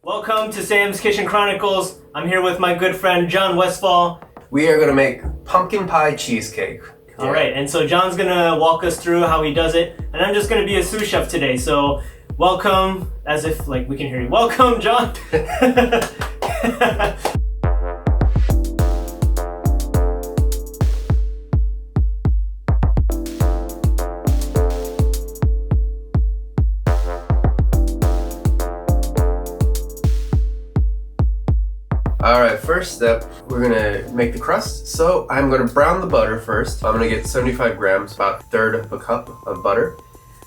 Welcome to Sam's Kitchen Chronicles. I'm here with my good friend John Westfall. We are going to make pumpkin pie cheesecake. All right, and so John's gonna walk us through how he does it, and I'm just gonna be a sous chef today. So welcome, as if like we can hear you. Welcome, John. Alright, first step, we're gonna make the crust. So I'm gonna brown the butter first. I'm gonna get 75 grams, about a third of a cup of butter.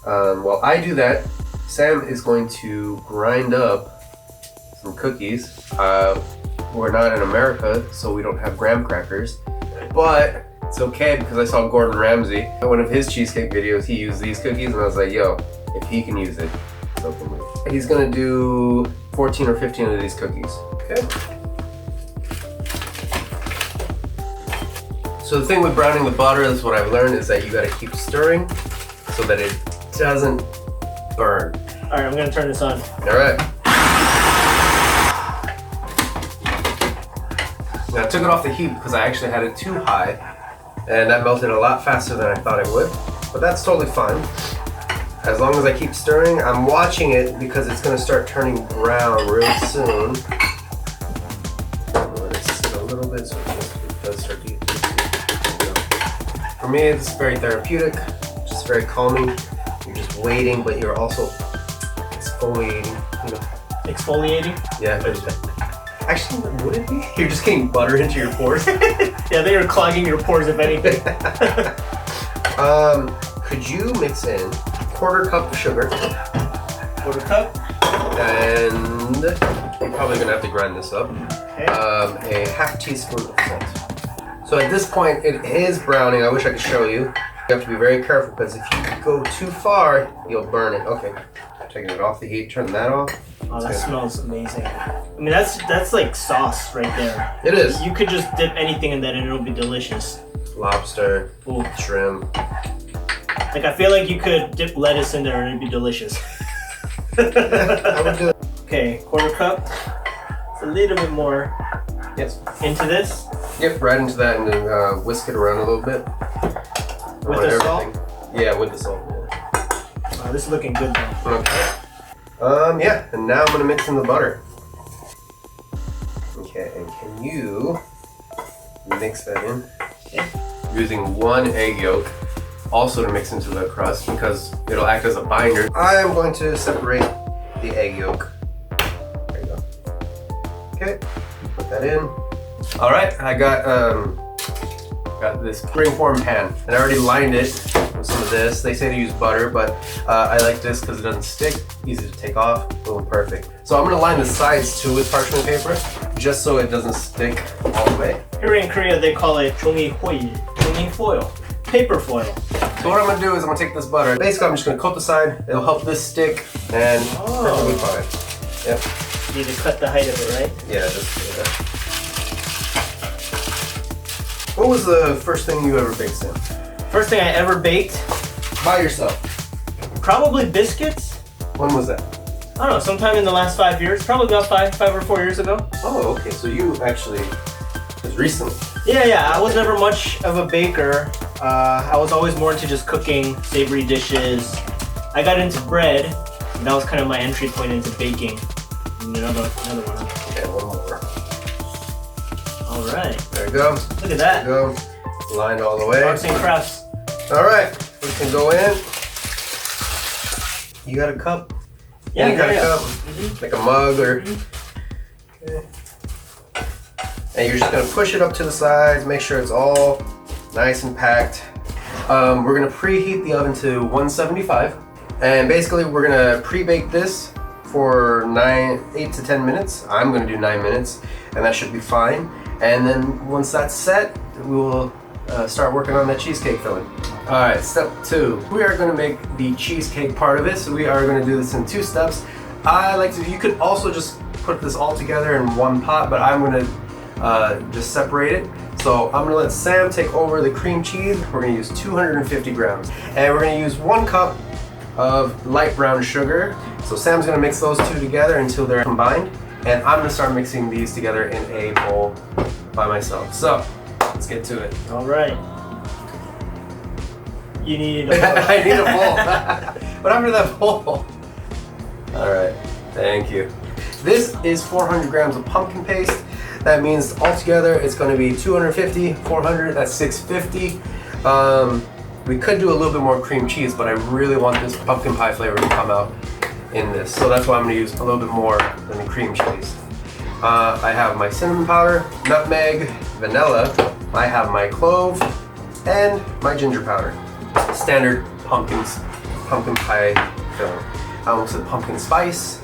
While I do that, Sam is going to grind up some cookies. We're not in America, so we don't have graham crackers, but it's okay because I saw Gordon Ramsay. In one of his cheesecake videos, he used these cookies and I was like, yo, if he can use it, so can we. He's gonna do 14 or 15 of these cookies, okay? So the thing with browning the butter, is what I've learned, is that you gotta keep stirring so that it doesn't burn. All right, I'm gonna turn this on. All right. Now I took it off the heat because I actually had it too high, and that melted a lot faster than I thought it would, but that's totally fine. As long as I keep stirring, I'm watching it because it's gonna start turning brown real soon. Let it sit a little bit so it does start to get. For me, it's very therapeutic, just very calming. You're just waiting, but you're also exfoliating, you know. Exfoliating? Yeah. Actually, would it be? You're just getting butter into your pores. Yeah, they are clogging your pores, if anything. Could you mix in a quarter cup of sugar? Quarter cup. And you're probably gonna have to grind this up. Okay. A half teaspoon of salt. So at this point, it is browning. I wish I could show you. You have to be very careful because if you go too far, you'll burn it. Okay, taking it off the heat, turn that off. Oh, that smells amazing. I mean, that's like sauce right there. It is. You could just dip anything in that and it'll be delicious. Lobster, Ooh. shrimp. Like, I feel like you could dip lettuce in there and it'd be delicious. I would do it. Okay, quarter cup. It's a little bit more. Yes. Into this. Yep, right into that, and then whisk it around a little bit. With the salt? Yeah, with the salt. Yeah. Wow, this is looking good though. Okay. Yeah, and now I'm gonna mix in the butter. Okay, and can you mix that in? Okay. Using one egg yolk, also to mix into the crust because it'll act as a binder. I am going to separate the egg yolk. There you go. Okay, put that in. All right, I got this springform pan, and I already lined it with some of this. They say to use butter, but I like this because it doesn't stick, easy to take off, boom, perfect. So I'm gonna line the sides too with parchment paper, just so it doesn't stick all the way. Here in Korea, they call it 종이 foil, paper foil. So what I'm gonna do is I'm gonna take this butter. Basically, I'm just gonna coat the side. It'll help this stick, and perfectly fine. Yep. You need to cut the height of it, right? Yeah, just do that. What was the first thing you ever baked, Sam? First thing I ever baked? By yourself? Probably biscuits. When was that? I don't know, sometime in the last 5 years. Probably about five or 4 years ago. Oh, okay, so you actually, just recently. Yeah, I was never much of a baker. I was always more into just cooking, savory dishes. I got into bread, and that was kind of my entry point into baking. And another one. Okay, one more. All right. There you go. Look at that. There you go. Lined all the way. Arts and crafts. All right, we can go in. You got a cup? Yeah, you got a cup, like a mug or. Okay. And you're just gonna push it up to the sides. Make sure it's all nice and packed. We're gonna preheat the oven to 175, and basically we're gonna pre-bake this for 8 to 10 minutes. I'm gonna do 9 minutes, and that should be fine. And then once that's set, we will start working on the cheesecake filling. All right, step 2. We are gonna make the cheesecake part of it, so we are gonna do this in 2 steps. You could also just put this all together in one pot, but I'm gonna just separate it. So I'm gonna let Sam take over the cream cheese. We're gonna use 250 grams. And we're gonna use 1 cup of light brown sugar. So Sam's gonna mix those two together until they're combined. and I'm gonna start mixing these together in a bowl by myself. So let's get to it. All right. You need a bowl. I need a bowl. What happened to that bowl? All right, thank you. This is 400 grams of pumpkin paste. That means altogether it's going to be 250, 400, that's 650. We could do a little bit more cream cheese, but I really want this pumpkin pie flavor to come out in this. So that's why I'm going to use a little bit more than the cream cheese. I have my cinnamon powder, nutmeg, vanilla. I have my clove and my ginger powder. Standard pumpkin pie filling. I almost said pumpkin spice.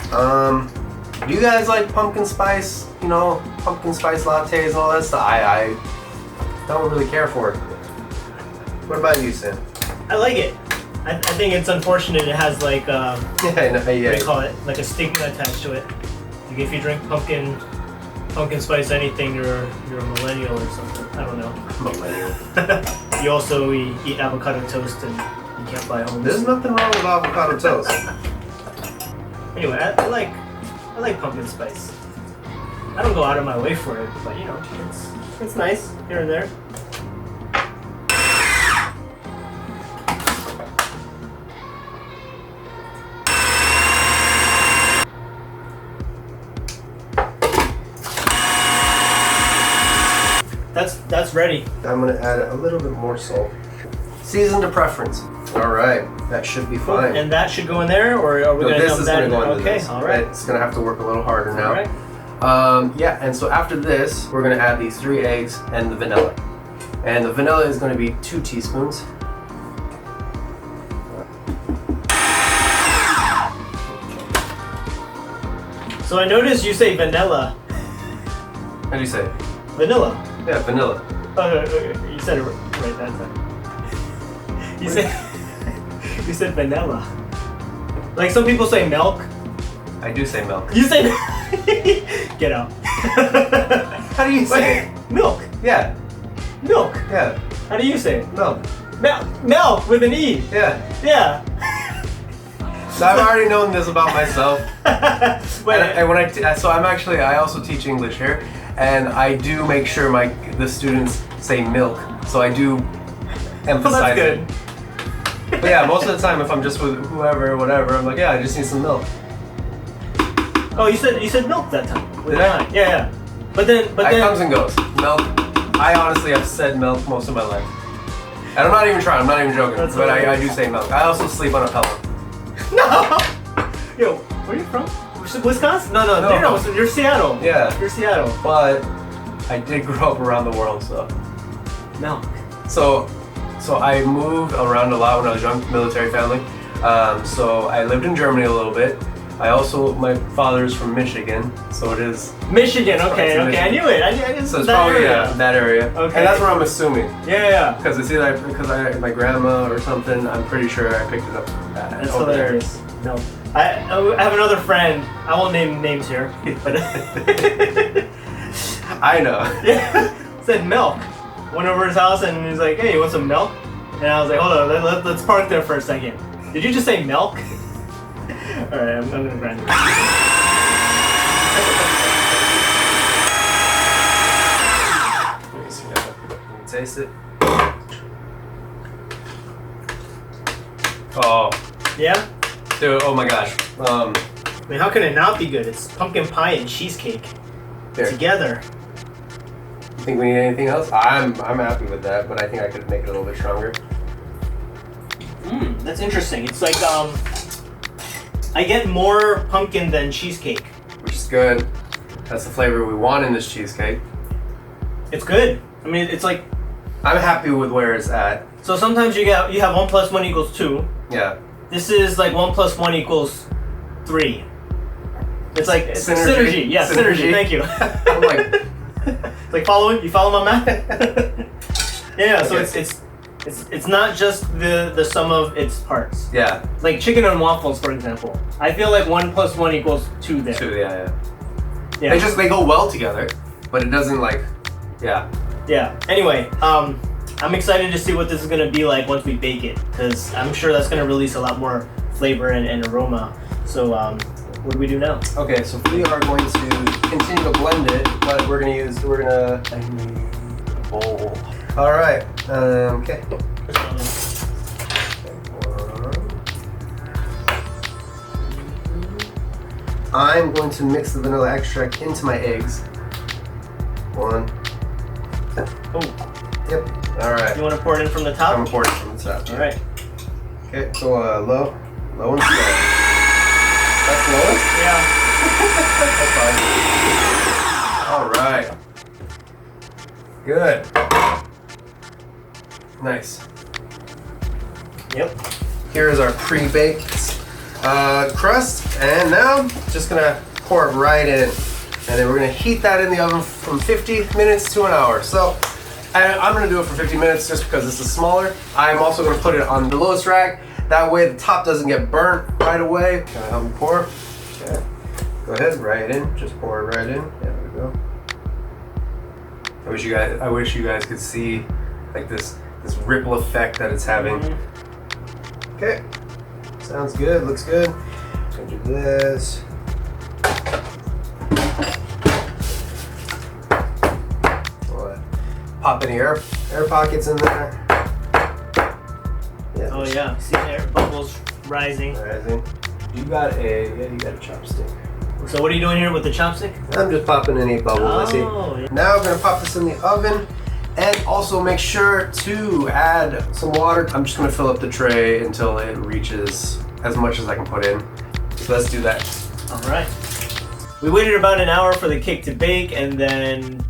Do you guys like pumpkin spice? You know, pumpkin spice lattes and all that stuff? I don't really care for it. What about you, Sam? I like it. I think it's unfortunate it has like what do you call it? Like a stigma attached to it. Like if you drink pumpkin spice anything, you're a millennial or something. I don't know. Millennial. You also eat avocado toast and you can't buy homes. There's nothing wrong with avocado toast. Anyway, I like pumpkin spice. I don't go out of my way for it, but you know, it's nice here and there. That's ready. I'm gonna add a little bit more salt. Season to preference. All right, that should be fine. And that should go in there, or are we gonna dump that in there? Okay, all right. It's gonna have to work a little harder now. All right. Yeah, and so after this, we're gonna add these 3 eggs and the vanilla. And the vanilla is gonna be 2 teaspoons. So I noticed you say vanilla. How do you say it? Vanilla. Yeah, vanilla. Okay. You said it right that time. You said vanilla. Like some people say milk. I do say milk. You say get out. How do you say it? Milk. Yeah. Milk. Yeah. How do you say it? Milk. Milk with an E. Yeah. Yeah. So I've already known this about myself. Wait, and when I also teach English here, and I do make sure the students say milk. So I do emphasize it. But yeah, most of the time if I'm just with whoever, whatever, I'm like, yeah, I just need some milk. Oh, you said milk that time. Did I? Yeah. But then It comes and goes. Milk. I honestly have said milk most of my life. And I'm not even trying. I'm not even joking. That's but I do say milk. I also sleep on a pillow. No. Yo, where are you from? Wisconsin? No. You're Seattle. Yeah. You're Seattle. But I did grow up around the world, so. Milk. So I moved around a lot when I was young, military family. So I lived in Germany a little bit. My father's from Michigan, so it is. Michigan, okay. Michigan. I knew it. I knew So it's that probably area. that area. Okay. And that's where I'm assuming. Yeah. Because it's either because my grandma or something. I'm pretty sure I picked it up. That's hilarious. No. I have another friend. I won't name names here, but I know. Yeah, said milk. Went over his house and he's like, "Hey, you want some milk?" And I was like, "Hold on, let's park there for a second. Did you just say milk?" All right, I'm gonna grind it. Let me see now. Let me taste it. Oh. Yeah. Dude, oh my gosh. I mean, how can it not be good? It's pumpkin pie and cheesecake together. You think we need anything else? I'm happy with that, but I think I could make it a little bit stronger. That's interesting. It's like I get more pumpkin than cheesecake, Which is good. That's the flavor we want in this cheesecake. It's good. I mean, it's like I'm happy with where it's at. so. Sometimes you have 1 + 1 = 2. Yeah. This is like 1 + 1 = 3. It's like it's Synergy. synergy. Yeah, synergy. Thank you. I'm like, like following. You follow my math? Yeah. So Okay. it's not just the sum of its parts. yeah. Like chicken and waffles, for example. I feel like 1 + 1 = 2 there. 2, yeah. Yeah. They go well together, but it doesn't like, yeah. Yeah. Anyway, I'm excited to see what this is gonna be like once we bake it, because I'm sure that's gonna release a lot more flavor and aroma. So what do we do now? Okay, so we are going to continue to blend it, but we're gonna I need a bowl. All right, okay. I'm going to mix the vanilla extract into my eggs. 1. Oh. Yep. All right. You want to pour it in from the top? I'm gonna pour it from the top. All right. Okay, so low and slow. That's lowest? Yeah. That's fine. All right. Good. Nice. Yep. Here is our pre-baked crust, and now just gonna pour it right in, and then we're gonna heat that in the oven from 50 minutes to an hour. So I'm gonna do it for 50 minutes just because this is smaller. I'm also gonna put it on the lowest rack. That way the top doesn't get burnt right away. Can I help me pour? Okay. Go ahead, right in. Just pour it right in. There we go. I wish you guys could see like this ripple effect that it's having. Okay. Sounds good. Looks good. Gonna do this. Pop any air pockets in there. Yeah. Oh yeah, see air bubbles rising. You got a chopstick. So what are you doing here with the chopstick? I'm just popping any bubbles I see. Yeah. Now we're gonna pop this in the oven, and also make sure to add some water. I'm just gonna fill up the tray until it reaches as much as I can put in. So let's do that. All right. We waited about an hour for the cake to bake, and then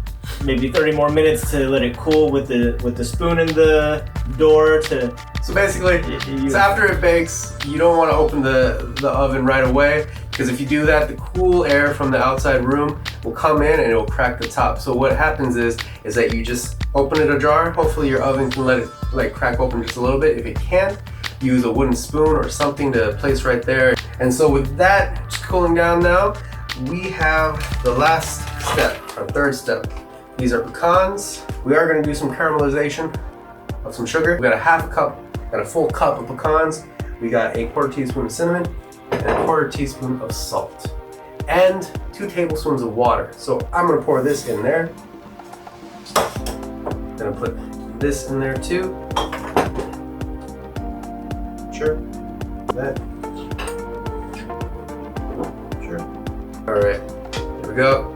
maybe 30 more minutes to let it cool with the spoon in the door to. So basically, so after it bakes, you don't want to open the oven right away, because if you do that, the cool air from the outside room will come in and it will crack the top. So what happens is that you just open it ajar. Hopefully your oven can let it like crack open just a little bit. If it can't, use a wooden spoon or something to place right there. And so with that just cooling down now, we have the last step, our third step. These are pecans. We are going to do some caramelization of some sugar. We got a full cup of pecans. We got a 1/4 teaspoon of cinnamon and a 1/4 teaspoon of salt and 2 tablespoons of water. So I'm going to pour this in there. Gonna put this in there too. Sure. That. Sure. All right. Here we go.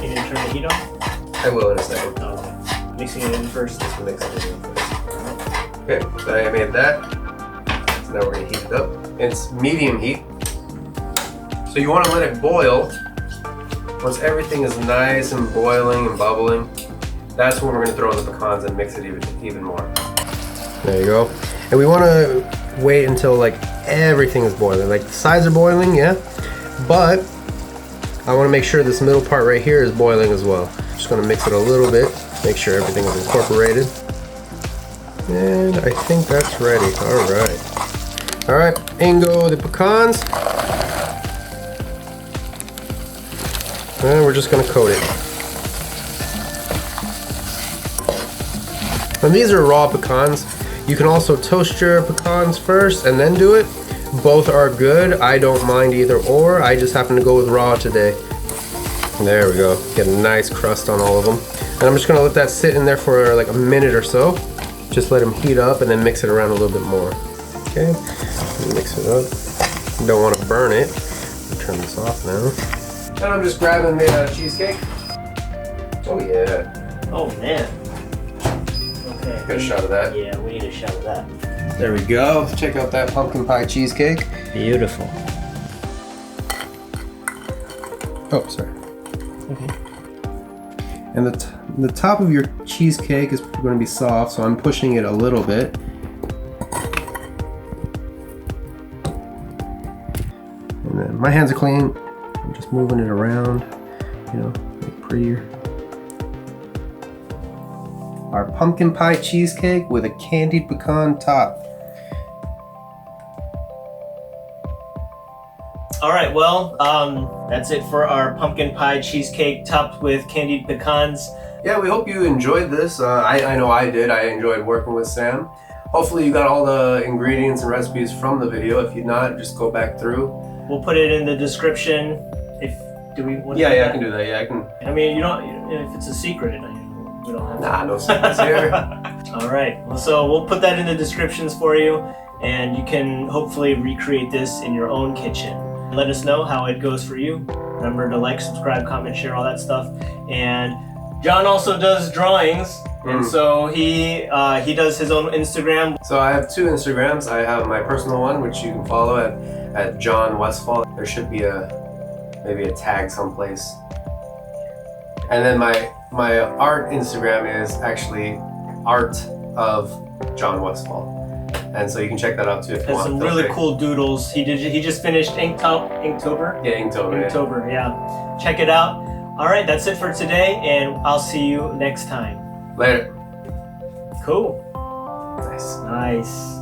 You didn't turn the heat on? I will in a second. Oh, okay. Mixing it in first. Just mix it in first. Okay, so I made that. So now we're gonna heat it up. It's medium heat. So you want to let it boil. Once everything is nice and boiling and bubbling, that's when we're going to throw in the pecans and mix it even more. There you go. And we want to wait until like everything is boiling. Like the sides are boiling, yeah. But I want to make sure this middle part right here is boiling as well. Just going to mix it a little bit, make sure everything is incorporated. And I think that's ready. All right. All right, in go the pecans. And we're just going to coat it. And these are raw pecans. You can also toast your pecans first and then do it. Both are good. I don't mind either or. I just happen to go with raw today. There we go. Get a nice crust on all of them. And I'm just going to let that sit in there for like a minute or so. Just let them heat up and then mix it around a little bit more. Okay. Mix it up. Don't want to burn it. Turn this off now. And I'm just grabbing the cheesecake. Oh yeah. Oh man. Okay. Get a shot of that. Yeah, we need a shot of that. There we go. Check out that pumpkin pie cheesecake. Beautiful. Oh, sorry. Okay. And the top of your cheesecake is going to be soft, so I'm pushing it a little bit. And then my hands are clean. I'm just moving it around, you know, make it prettier. Our pumpkin pie cheesecake with a candied pecan top. All right, well, that's it for our pumpkin pie cheesecake topped with candied pecans. yeah, we hope you enjoyed this. I know I did. I enjoyed working with Sam. Hopefully you got all the ingredients and recipes from the video. If you're not, just go back through. We'll put it in the description. Do we want to Yeah, do yeah, that? I can do that. Yeah, I can. I mean, you don't. If it's a secret, we don't have. Nah, no secrets here. All right. Well, so we'll put that in the descriptions for you, and you can hopefully recreate this in your own kitchen. Let us know how it goes for you. Remember to like, subscribe, comment, share, all that stuff. And John also does drawings, and so he does his own Instagram. So I have 2 Instagrams. I have my personal one, which you can follow at John Westfall. There should be maybe a tag someplace. And then my art Instagram is actually Art of John Westfall. And so you can check that out too if you Has want. some really cool doodles. He just finished Inktober. Yeah, Inktober. Inktober, yeah. Check it out. All right, that's it for today, and I'll see you next time. Later. Cool. Nice. Nice.